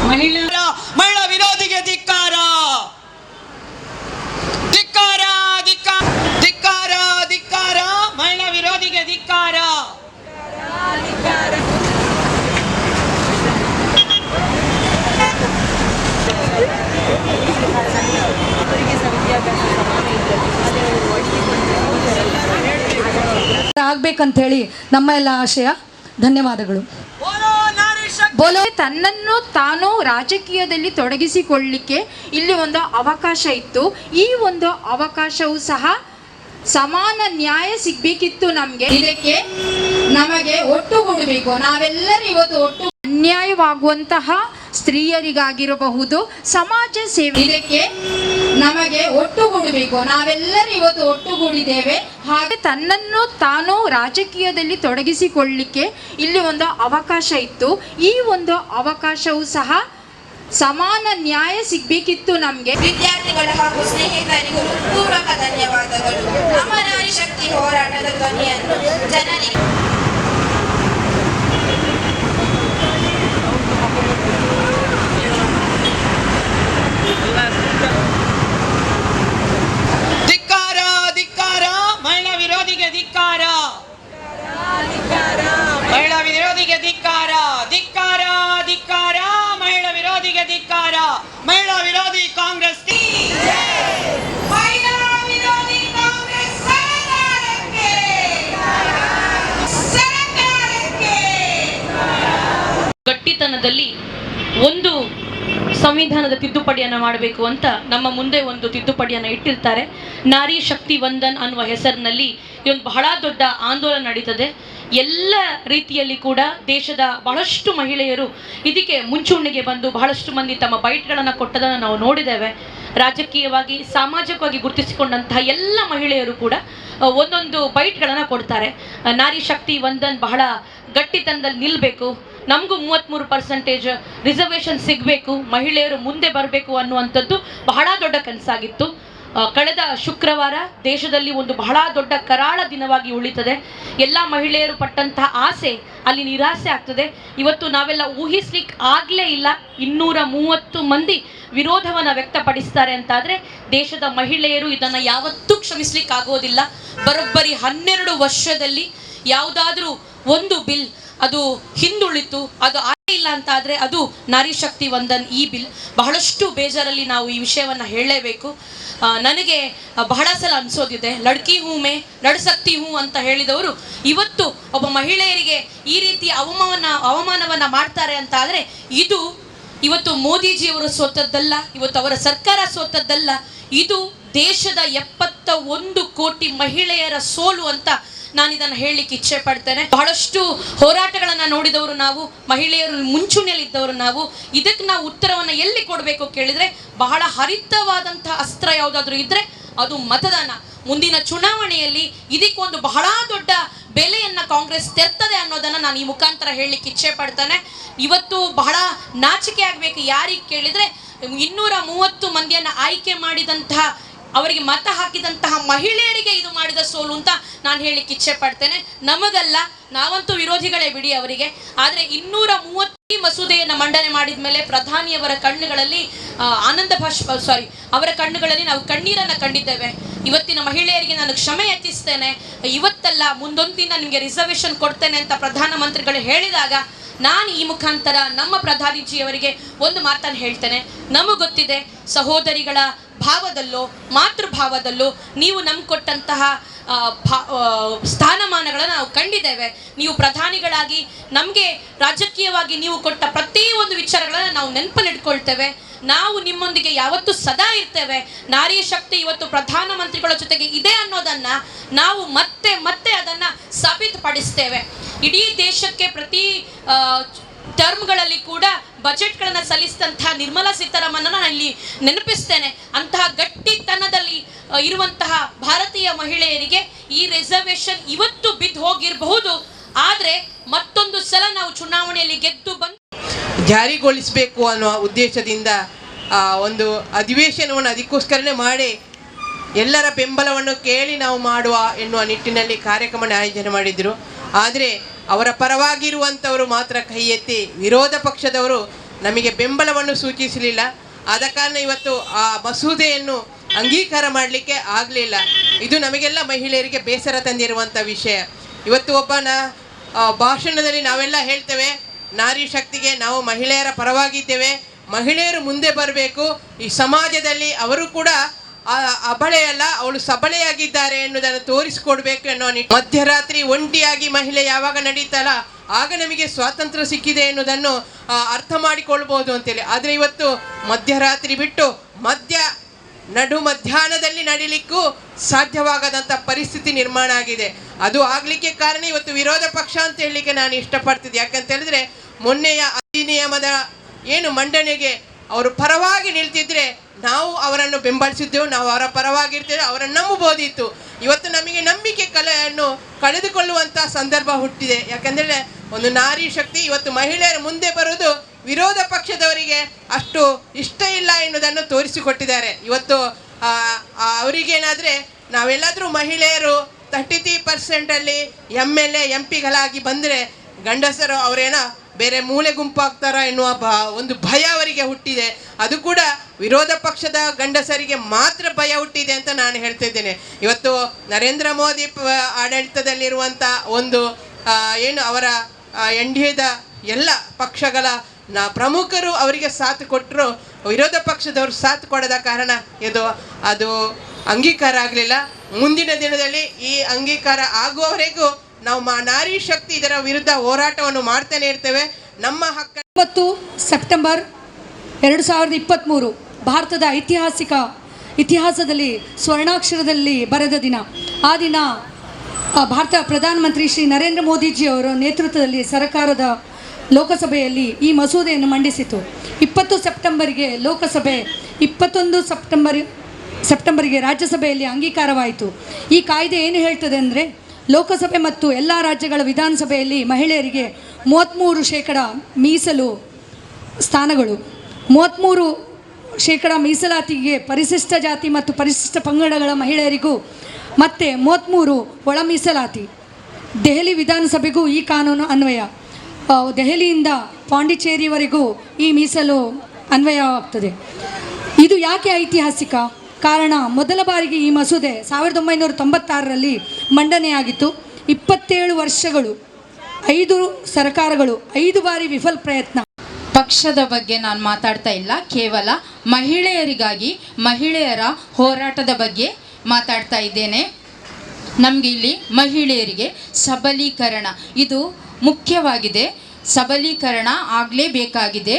ಮಹಿಳಾ ವಿರೋಧಿಗೆ ಧಿಕ್ಕಾರ, ಧಿಕ್ಕಾರ, ಧಿಕ್ಕಾರ, ಧಿಕ್ಕಾರ, ಮಹಿಳಾ ವಿರೋಧಿಗೆ ಧಿಕ್ಕಾರ. ಆಗ್ಬೇಕಂತ ಹೇಳಿ ನಮ್ಮ ಎಲ್ಲ ಆಶಯ. ಧನ್ಯವಾದಗಳು. ತನ್ನನ್ನು ತಾನು ರಾಜಕೀಯದಲ್ಲಿ ತೊಡಗಿಸಿಕೊಳ್ಳಲಿಕ್ಕೆ ಇಲ್ಲಿ ಒಂದು ಅವಕಾಶ ಇತ್ತು. ಈ ಒಂದು ಅವಕಾಶವೂ ಸಹ ಸಮಾನ ನ್ಯಾಯ ಸಿಗ್ಬೇಕಿತ್ತು ನಮಗೆ. ಇದಕ್ಕೆ ನಮಗೆ ಒಟ್ಟುಗೂಡಬೇಕು. ನಾವೆಲ್ಲರೂ ಇವತ್ತು ಒಟ್ಟು ಅನ್ಯಾಯವಾಗುವಂತಹ ಸ್ತ್ರೀಯರಿಗಾಗಿರಬಹುದು, ಸಮಾಜ ಸೇವೆ, ಇದಕ್ಕೆ ನಮಗೆ ಒಟ್ಟುಗೂಡಬೇಕು. ನಾವೆಲ್ಲರೂ ಇವತ್ತು ಒಟ್ಟುಗೂಡಿದ್ದೇವೆ. ಹಾಗೆ ತನ್ನನ್ನು ತಾನು ರಾಜಕೀಯದಲ್ಲಿ ತೊಡಗಿಸಿಕೊಳ್ಳಲಿಕ್ಕೆ ಇಲ್ಲಿ ಒಂದು ಅವಕಾಶ ಇತ್ತು. ಈ ಒಂದು ಅವಕಾಶವೂ ಸಹ ಸಮಾನ ನ್ಯಾಯ ಸಿಗ್ಬೇಕಿತ್ತು ನಮಗೆ. ವಿದ್ಯಾರ್ಥಿಗಳು ಹಾಗೂ ಸ್ನೇಹಿತರಿಗೂ ಪೂರ್ವಕ ಧನ್ಯವಾದಗಳು. ನಮ್ಮ ನಾರಿ ಶಕ್ತಿ ಹೋರಾಟದ ಧ್ವನಿಯನ್ನು ಜನರಿಗೆ ಧಿಕ್ಕಾರ, ಧಿಕ್ಕಾರ, ಮಹಿಳಾ ವಿರೋಧಿಗೆ ಧಿಕ್ಕಾರ, ಮಹಿಳಾ ವಿರೋಧಿಗೆ ಧಿಕ್ಕಾರ, ಧಿಕ್ಕಾರ, ಧಿಕ್ಕಾರ, ಮಹಿಳಾ ವಿರೋಧಿಗೆ ಧಿಕ್ಕಾರ. ಮಹಿಳಾ ವಿರೋಧಿ ಕಾಂಗ್ರೆಸ್ ಗಟ್ಟಿತನದಲ್ಲಿ ಒಂದು ಸಂವಿಧಾನದ ತಿದ್ದುಪಡಿಯನ್ನು ಮಾಡಬೇಕು ಅಂತ ನಮ್ಮ ಮುಂದೆ ಒಂದು ತಿದ್ದುಪಡಿಯನ್ನು ಇಟ್ಟಿರ್ತಾರೆ. ನಾರಿ ಶಕ್ತಿ ವಂದನ್ ಅನ್ನುವ ಹೆಸರಿನಲ್ಲಿ ಈ ಒಂದು ಬಹಳ ದೊಡ್ಡ ಆಂದೋಲನ ನಡೀತದೆ. ಎಲ್ಲ ರೀತಿಯಲ್ಲಿ ಕೂಡ ದೇಶದ ಬಹಳಷ್ಟು ಮಹಿಳೆಯರು ಇದಕ್ಕೆ ಮುಂಚೂಣಿಗೆ ಬಂದು ಬಹಳಷ್ಟು ಮಂದಿ ತಮ್ಮ ಬೈಟ್ಗಳನ್ನು ಕೊಟ್ಟದನ್ನು ನಾವು ನೋಡಿದ್ದೇವೆ. ರಾಜಕೀಯವಾಗಿ ಸಾಮಾಜಿಕವಾಗಿ ಗುರುತಿಸಿಕೊಂಡಂತಹ ಎಲ್ಲ ಮಹಿಳೆಯರು ಕೂಡ ಒಂದೊಂದು ಬೈಟ್ಗಳನ್ನು ಕೊಡ್ತಾರೆ. ನಾರಿ ಶಕ್ತಿ ವಂದನ್ ಬಹಳ ಗಟ್ಟಿತನದಲ್ಲಿ ನಿಲ್ಲಬೇಕು, ನಮಗೂ 33% ರಿಸರ್ವೇಷನ್ ಸಿಗಬೇಕು, ಮಹಿಳೆಯರು ಮುಂದೆ ಬರಬೇಕು ಅನ್ನುವಂಥದ್ದು ಬಹಳ ದೊಡ್ಡ ಕನಸಾಗಿತ್ತು. ಕಳೆದ ಶುಕ್ರವಾರ ದೇಶದಲ್ಲಿ ಒಂದು ಬಹಳ ದೊಡ್ಡ ಕರಾಳ ದಿನವಾಗಿ ಉಳಿತದೆ. ಎಲ್ಲ ಮಹಿಳೆಯರು ಪಟ್ಟಂತಹ ಆಸೆ ಅಲ್ಲಿ ನಿರಾಸೆ ಆಗ್ತದೆ. ಇವತ್ತು ನಾವೆಲ್ಲ ಊಹಿಸ್ಲಿಕ್ಕೆ ಆಗಲೇ ಇಲ್ಲ 230 ಮಂದಿ ವಿರೋಧವನ್ನು ವ್ಯಕ್ತಪಡಿಸ್ತಾರೆ ಅಂತಾದರೆ ದೇಶದ ಮಹಿಳೆಯರು ಇದನ್ನು ಯಾವತ್ತೂ ಕ್ಷಮಿಸ್ಲಿಕ್ಕೆ ಆಗೋದಿಲ್ಲ. ಬರೋಬ್ಬರಿ 12 ವರ್ಷದಲ್ಲಿ ಯಾವುದಾದ್ರೂ ಒಂದು ಬಿಲ್ ಅದು ಹಿಂದುಳಿತು, ಅದು ಇಲ್ಲ ಅಂತಾದರೆ ಅದು ನಾರಿ ಶಕ್ತಿ ವಂದನ್ ಈ ಬಿಲ್. ಬಹಳಷ್ಟು ಬೇಜಾರಲ್ಲಿ ನಾವು ಈ ವಿಷಯವನ್ನು ಹೇಳಲೇಬೇಕು. ನನಗೆ ಬಹಳ ಸಲ ಅನಿಸೋದಿದೆ, ಲಡ್ಕಿ ಹೂ ಮೇ ಲಡ್ ಸಕ್ತಿ ಹೂ ಅಂತ ಹೇಳಿದವರು ಇವತ್ತು ಒಬ್ಬ ಮಹಿಳೆಯರಿಗೆ ಈ ರೀತಿ ಅವಮಾನವನ್ನು ಮಾಡ್ತಾರೆ ಅಂತ ಆದರೆ ಇದು ಇವತ್ತು ಮೋದಿಜಿಯವರು ಸೋತದ್ದಲ್ಲ, ಇವತ್ತು ಅವರ ಸರ್ಕಾರ ಸೋತದ್ದಲ್ಲ, ಇದು ದೇಶದ 71 ಕೋಟಿ ಮಹಿಳೆಯರ ಸೋಲು ಅಂತ ನಾನು ಇದನ್ನು ಹೇಳಲಿಕ್ಕೆ ಇಚ್ಛೆ ಪಡ್ತೇನೆ. ಬಹಳಷ್ಟು ಹೋರಾಟಗಳನ್ನು ನೋಡಿದವರು ನಾವು, ಮಹಿಳೆಯರು ಮುಂಚೂಣಿಯಲ್ಲಿದ್ದವರು ನಾವು. ಇದಕ್ಕೆ ನಾವು ಉತ್ತರವನ್ನು ಎಲ್ಲಿ ಕೊಡಬೇಕು ಕೇಳಿದರೆ, ಬಹಳ ಹರಿತವಾದಂತಹ ಅಸ್ತ್ರ ಯಾವುದಾದ್ರೂ ಇದ್ದರೆ ಅದು ಮತದಾನ. ಮುಂದಿನ ಚುನಾವಣೆಯಲ್ಲಿ ಇದಕ್ಕೊಂದು ಬಹಳ ದೊಡ್ಡ ಬೆಲೆಯನ್ನು ಕಾಂಗ್ರೆಸ್ ತೆರ್ತದೆ ಅನ್ನೋದನ್ನು ನಾನು ಈ ಮುಖಾಂತರ ಹೇಳಲಿಕ್ಕೆ ಇಚ್ಛೆ ಪಡ್ತೇನೆ. ಇವತ್ತು ಬಹಳ ನಾಚಿಕೆ ಆಗಬೇಕು ಯಾರಿಗೆ ಕೇಳಿದರೆ, 230 ಮಂದಿಯನ್ನು ಆಯ್ಕೆ ಮಾಡಿದಂತಹ ಅವರಿಗೆ ಮತ ಹಾಕಿದಂತಹ ಮಹಿಳೆಯರಿಗೆ ಇದು ಮಾಡಿದ ಸೋಲು ಅಂತ ನಾನು ಹೇಳಲಿಕ್ಕೆ ಇಚ್ಛೆ ಪಡ್ತೇನೆ. ನಮಗಲ್ಲ, ನಾವಂತೂ ವಿರೋಧಿಗಳೇ ಬಿಡಿ ಅವರಿಗೆ. ಆದರೆ 230 ಮಸೂದೆಯನ್ನು ಮಂಡನೆ ಮಾಡಿದ ಮೇಲೆ ಪ್ರಧಾನಿಯವರ ಕಣ್ಣುಗಳಲ್ಲಿ ಅವರ ಕಣ್ಣುಗಳಲ್ಲಿ ನಾವು ಕಣ್ಣೀರನ್ನು ಕಂಡಿದ್ದೇವೆ. ಇವತ್ತಿನ ಮಹಿಳೆಯರಿಗೆ ನಾನು ಕ್ಷಮೆ ಯಾಚಿಸ್ತೇನೆ. ಇವತ್ತಲ್ಲ ಮುಂದೊಂದು ದಿನ ನಿಮಗೆ ರಿಸರ್ವೇಷನ್ ಕೊಡ್ತೇನೆ ಅಂತ ಪ್ರಧಾನಮಂತ್ರಿಗಳು ಹೇಳಿದಾಗ ನಾನು ಈ ಮುಖಾಂತರ ನಮ್ಮ ಪ್ರಧಾನಿಜಿಯವರಿಗೆ ಒಂದು ಮಾತನ್ನು ಹೇಳ್ತೇನೆ. ನಮಗೆ ಗೊತ್ತಿದೆ, ಸಹೋದರಿಗಳ ಭಾವದಲ್ಲೋ ಮಾತೃಭಾವದಲ್ಲೋ ನೀವು ನಮ್ಗೆ ಕೊಟ್ಟಂತಹ ಸ್ಥಾನಮಾನಗಳನ್ನು ನಾವು ಕಂಡಿದ್ದೇವೆ. ನೀವು ಪ್ರಧಾನಿಗಳಾಗಿ ನಮಗೆ ರಾಜಕೀಯವಾಗಿ ನೀವು ಕೊಟ್ಟ ಪ್ರತಿಯೊಂದು ವಿಚಾರಗಳನ್ನು ನಾವು ನೆನಪಲ್ಲಿಟ್ಕೊಳ್ತೇವೆ. ನಾವು ನಿಮ್ಮೊಂದಿಗೆ ಯಾವತ್ತೂ ಸದಾ ಇರ್ತೇವೆ. ನಾರಿ ಶಕ್ತಿ ಇವತ್ತು ಪ್ರಧಾನಮಂತ್ರಿಗಳ ಜೊತೆಗೆ ಇದೆ ಅನ್ನೋದನ್ನು ನಾವು ಮತ್ತೆ ಮತ್ತೆ ಅದನ್ನು ಸಾಬೀತುಪಡಿಸ್ತೇವೆ. ಇಡೀ ದೇಶಕ್ಕೆ ಪ್ರತಿ ಟರ್ಮ್ಗಳಲ್ಲಿ ಕೂಡ ಬಜೆಟ್ಗಳನ್ನು ಸಲ್ಲಿಸಿದಂತಹ ನಿರ್ಮಲಾ ಸೀತಾರಾಮನ್ ನಾನು ಇಲ್ಲಿ ನೆನಪಿಸ್ತೇನೆ. ಅಂತಹ ಗಟ್ಟಿತನದಲ್ಲಿ ಇರುವಂತಹ ಭಾರತೀಯ ಮಹಿಳೆಯರಿಗೆ ಈ ರಿಸರ್ವೇಷನ್ ಇವತ್ತು ಬಿದ್ದು ಹೋಗಿರಬಹುದು, ಆದರೆ ಮತ್ತೊಂದು ಸಲ ನಾವು ಚುನಾವಣೆಯಲ್ಲಿ ಗೆದ್ದು ಬಂದು ಜಾರಿಗೊಳಿಸಬೇಕು ಅನ್ನುವ ಉದ್ದೇಶದಿಂದ ಒಂದು ಅಧಿವೇಶನವನ್ನು ಅದಕ್ಕೋಸ್ಕರನೇ ಮಾಡಿ ಎಲ್ಲರ ಬೆಂಬಲವನ್ನು ಕೇಳಿ ನಾವು ಮಾಡುವ ಎನ್ನುವ ನಿಟ್ಟಿನಲ್ಲಿ ಕಾರ್ಯಕ್ರಮ ಆಯೋಜನೆ ಮಾಡಿದರು. ಆದರೆ ಅವರ ಪರವಾಗಿರುವಂಥವರು ಮಾತ್ರ ಕೈ ಎತ್ತಿ ವಿರೋಧ ಪಕ್ಷದವರು ನಮಗೆ ಬೆಂಬಲವನ್ನು ಸೂಚಿಸಲಿಲ್ಲ. ಆದ ಕಾರಣ ಇವತ್ತು ಆ ಮಸೂದೆಯನ್ನು ಅಂಗೀಕಾರ ಮಾಡಲಿಕ್ಕೆ ಆಗಲಿಲ್ಲ. ಇದು ನಮಗೆಲ್ಲ ಮಹಿಳೆಯರಿಗೆ ಬೇಸರ ತಂದಿರುವಂಥ ವಿಷಯ. ಇವತ್ತು ಭಾಷಣದಲ್ಲಿ ನಾವೆಲ್ಲ ಹೇಳ್ತೇವೆ, ನಾರಿ ಶಕ್ತಿಗೆ ನಾವು ಮಹಿಳೆಯರ ಪರವಾಗಿದ್ದೇವೆ, ಮಹಿಳೆಯರು ಮುಂದೆ ಬರಬೇಕು, ಈ ಸಮಾಜದಲ್ಲಿ ಅವರು ಕೂಡ ಅಬಲೆಯಲ್ಲ, ಅವಳು ಸಬಲೆಯಾಗಿದ್ದಾರೆ ಎನ್ನುವುದನ್ನು ತೋರಿಸಿಕೊಡ್ಬೇಕು ಎನ್ನುವ ಮಧ್ಯರಾತ್ರಿ ಒಂಟಿಯಾಗಿ ಮಹಿಳೆ ಯಾವಾಗ ನಡೀತಲ್ಲ ಆಗ ನಮಗೆ ಸ್ವಾತಂತ್ರ್ಯ ಸಿಕ್ಕಿದೆ ಎನ್ನುವುದನ್ನು ಅರ್ಥ ಮಾಡಿಕೊಳ್ಬೋದು ಅಂತೇಳಿ. ಆದರೆ ಇವತ್ತು ಮಧ್ಯರಾತ್ರಿ ಬಿಟ್ಟು ನಡು ಮಧ್ಯಾಹ್ನದಲ್ಲಿ ನಡಿಲಿಕ್ಕೂ ಸಾಧ್ಯವಾಗದಂಥ ಪರಿಸ್ಥಿತಿ ನಿರ್ಮಾಣ ಆಗಿದೆ. ಅದು ಆಗಲಿಕ್ಕೆ ಕಾರಣ ಇವತ್ತು ವಿರೋಧ ಪಕ್ಷ ಅಂತ ಹೇಳಲಿಕ್ಕೆ ನಾನು ಇಷ್ಟಪಡ್ತಿದ್ದೆ. ಯಾಕಂತ ಹೇಳಿದ್ರೆ ಮೊನ್ನೆಯ ಅಧಿನಿಯಮದ ಮಂಡನೆಗೆ ಅವರು ಪರವಾಗಿ ನಿಲ್ತಿದ್ರೆ ನಾವು ಅವರನ್ನು ಬೆಂಬಲಿಸಿದ್ದೆವು, ನಾವು ಅವರ ಪರವಾಗಿರ್ತೇವೆ, ಅವರನ್ನು ನಂಬಬಹುದಿತ್ತು. ಇವತ್ತು ನಮಗೆ ನಂಬಿಕೆ ಕಲೆಯನ್ನು ಕಳೆದುಕೊಳ್ಳುವಂಥ ಸಂದರ್ಭ ಹುಟ್ಟಿದೆ. ಯಾಕಂದರೆ ಒಂದು ನಾರಿ ಶಕ್ತಿ ಇವತ್ತು ಮಹಿಳೆಯರ ಮುಂದೆ ಬರುವುದು ವಿರೋಧ ಪಕ್ಷದವರಿಗೆ ಅಷ್ಟು ಇಷ್ಟ ಇಲ್ಲ ಎನ್ನುವುದನ್ನು ತೋರಿಸಿಕೊಟ್ಟಿದ್ದಾರೆ. ಇವತ್ತು ಅವರಿಗೇನಾದರೆ ನಾವೆಲ್ಲಾದರೂ ಮಹಿಳೆಯರು 33% MLA MP ಗಳಾಗಿ ಬಂದರೆ ಗಂಡಸರು ಅವರೇನೋ ಬೇರೆ ಮೂಲೆ ಗುಂಪಾಗ್ತಾರ ಎನ್ನುವ ಒಂದು ಭಯ ಅವರಿಗೆ ಹುಟ್ಟಿದೆ. ಅದು ಕೂಡ ವಿರೋಧ ಪಕ್ಷದ ಗಂಡಸರಿಗೆ ಮಾತ್ರ ಭಯ ಹುಟ್ಟಿದೆ ಅಂತ ನಾನು ಹೇಳ್ತಿದ್ದೇನೆ. ಇವತ್ತು ನರೇಂದ್ರ ಮೋದಿ ಆಡಳಿತದಲ್ಲಿರುವಂಥ ಒಂದು ಅವರ NDAದ ಎಲ್ಲ ಪಕ್ಷಗಳ ಪ್ರಮುಖರು ಅವರಿಗೆ ಸಾಥ್ ಕೊಟ್ಟರು, ವಿರೋಧ ಪಕ್ಷದವರು ಸಾಥ್ ಕೊಡದ ಕಾರಣ ಅದು ಅಂಗೀಕಾರ ಆಗಲಿಲ್ಲ. ಮುಂದಿನ ದಿನದಲ್ಲಿ ಈ ಅಂಗೀಕಾರ ಆಗುವವರೆಗೂ ನಾವು ನಾರಿ ಶಕ್ತಿ ಇದರ ವಿರುದ್ಧ ಹೋರಾಟವನ್ನು ಮಾಡ್ತಾನೆ ಇರ್ತೇವೆ. ನಮ್ಮ ಹಕ್ಕ 9 ಸೆಪ್ಟೆಂಬರ್ 2023 ಭಾರತದ ಇತಿಹಾಸದಲ್ಲಿ ಸ್ವರ್ಣಾಕ್ಷರದಲ್ಲಿ ಬರೆದ ದಿನ. ಆ ದಿನ ಭಾರತ ಪ್ರಧಾನಮಂತ್ರಿ ಶ್ರೀ ನರೇಂದ್ರ ಮೋದಿಜಿಯವರ ನೇತೃತ್ವದಲ್ಲಿ ಸರ್ಕಾರದ ಲೋಕಸಭೆಯಲ್ಲಿ ಈ ಮಸೂದೆಯನ್ನು ಮಂಡಿಸಿತು. 20 ಸೆಪ್ಟೆಂಬರ್ಗೆ ಲೋಕಸಭೆ, 21 ಸೆಪ್ಟೆಂಬರ್ಗೆ ರಾಜ್ಯಸಭೆಯಲ್ಲಿ ಅಂಗೀಕಾರವಾಯಿತು. ಈ ಕಾಯ್ದೆ ಏನು ಹೇಳ್ತದೆ ಅಂದರೆ, ಲೋಕಸಭೆ ಮತ್ತು ಎಲ್ಲ ರಾಜ್ಯಗಳ ವಿಧಾನಸಭೆಯಲ್ಲಿ ಮಹಿಳೆಯರಿಗೆ 33% ಮೀಸಲು ಸ್ಥಾನಗಳು, 33% ಮೀಸಲಾತಿಗೆ ಪರಿಶಿಷ್ಟ ಜಾತಿ ಮತ್ತು ಪರಿಶಿಷ್ಟ ಪಂಗಡಗಳ ಮಹಿಳೆಯರಿಗೂ ಮತ್ತು 33 ಒಳ ಮೀಸಲಾತಿ. ದೆಹಲಿ ವಿಧಾನಸಭೆಗೂ ಈ ಕಾನೂನು ಅನ್ವಯ. ದೆಹಲಿಯಿಂದ ಪಾಂಡಿಚೇರಿವರೆಗೂ ಈ ಮೀಸಲು ಅನ್ವಯವಾಗ್ತದೆ. ಇದು ಯಾಕೆ ಐತಿಹಾಸಿಕ? ಕಾರಣ, ಮೊದಲ ಬಾರಿಗೆ ಈ ಮಸೂದೆ 1996ರಲ್ಲಿ ಮಂಡನೆಯಾಗಿತ್ತು. 27 ವರ್ಷಗಳು, 5 ಸರ್ಕಾರಗಳು, 5 ಬಾರಿ ವಿಫಲ ಪ್ರಯತ್ನ. ಪಕ್ಷದ ಬಗ್ಗೆ ನಾನು ಮಾತಾಡ್ತಾ ಇಲ್ಲ, ಕೇವಲ ಮಹಿಳೆಯರಿಗಾಗಿ, ಮಹಿಳೆಯರ ಹೋರಾಟದ ಬಗ್ಗೆ ಮಾತಾಡ್ತಾ ಇದ್ದೇನೆ. ನಮಗೆ ಇಲ್ಲಿ ಮಹಿಳೆಯರಿಗೆ ಸಬಲೀಕರಣ ಇದು ಮುಖ್ಯವಾಗಿದೆ. ಸಬಲೀಕರಣ ಆಗಲೇಬೇಕಾಗಿದೆ.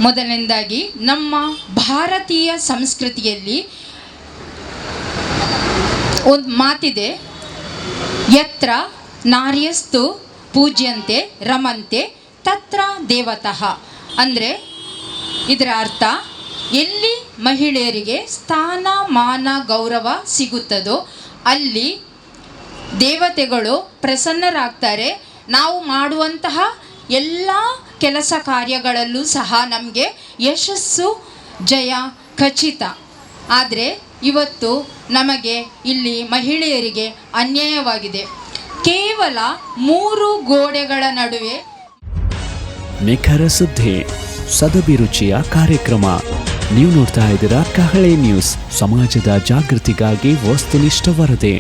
ಮೊದಲನೇದಾಗಿ ನಮ್ಮ ಭಾರತೀಯ ಸಂಸ್ಕೃತಿಯಲ್ಲಿ ಒಂದು ಮಾತಿದೆ, ಯತ್ರ ನಾರ್ಯಸ್ತು ಪೂಜ್ಯಂತೆ ರಮಂತೆ ತತ್ರ ದೇವತಃ. ಅಂದರೆ ಇದರ ಅರ್ಥ, ಎಲ್ಲಿ ಮಹಿಳೆಯರಿಗೆ ಸ್ಥಾನ ಮಾನ ಗೌರವ ಸಿಗುತ್ತದೋ ಅಲ್ಲಿ ದೇವತೆಗಳು ಪ್ರಸನ್ನರಾಗ್ತಾರೆ. ನಾವು ಮಾಡುವಂತಹ ಎಲ್ಲ ಕೆಲಸ ಕಾರ್ಯಗಳಲ್ಲೂ ಸಹ ನಮಗೆ ಯಶಸ್ಸು ಜಯ ಖಚಿತ. ಆದರೆ ಇವತ್ತು ನಮಗೆ ಇಲ್ಲಿ ಮಹಿಳೆಯರಿಗೆ ಅನ್ಯಾಯವಾಗಿದೆ. ಕೇವಲ 3 ಗೋಡೆಗಳ ನಡುವೆ ನಿಖರ ಸುದ್ದಿ, ಸದಭಿರುಚಿಯ ಕಾರ್ಯಕ್ರಮ. ನೀವು ನೋಡ್ತಾ ಇದ್ದೀರಾ ಕಹಳೆ ನ್ಯೂಸ್, ಸಮಾಜದ ಜಾಗೃತಿಗಾಗಿ ವಸ್ತುನಿಷ್ಠ ವರದಿ.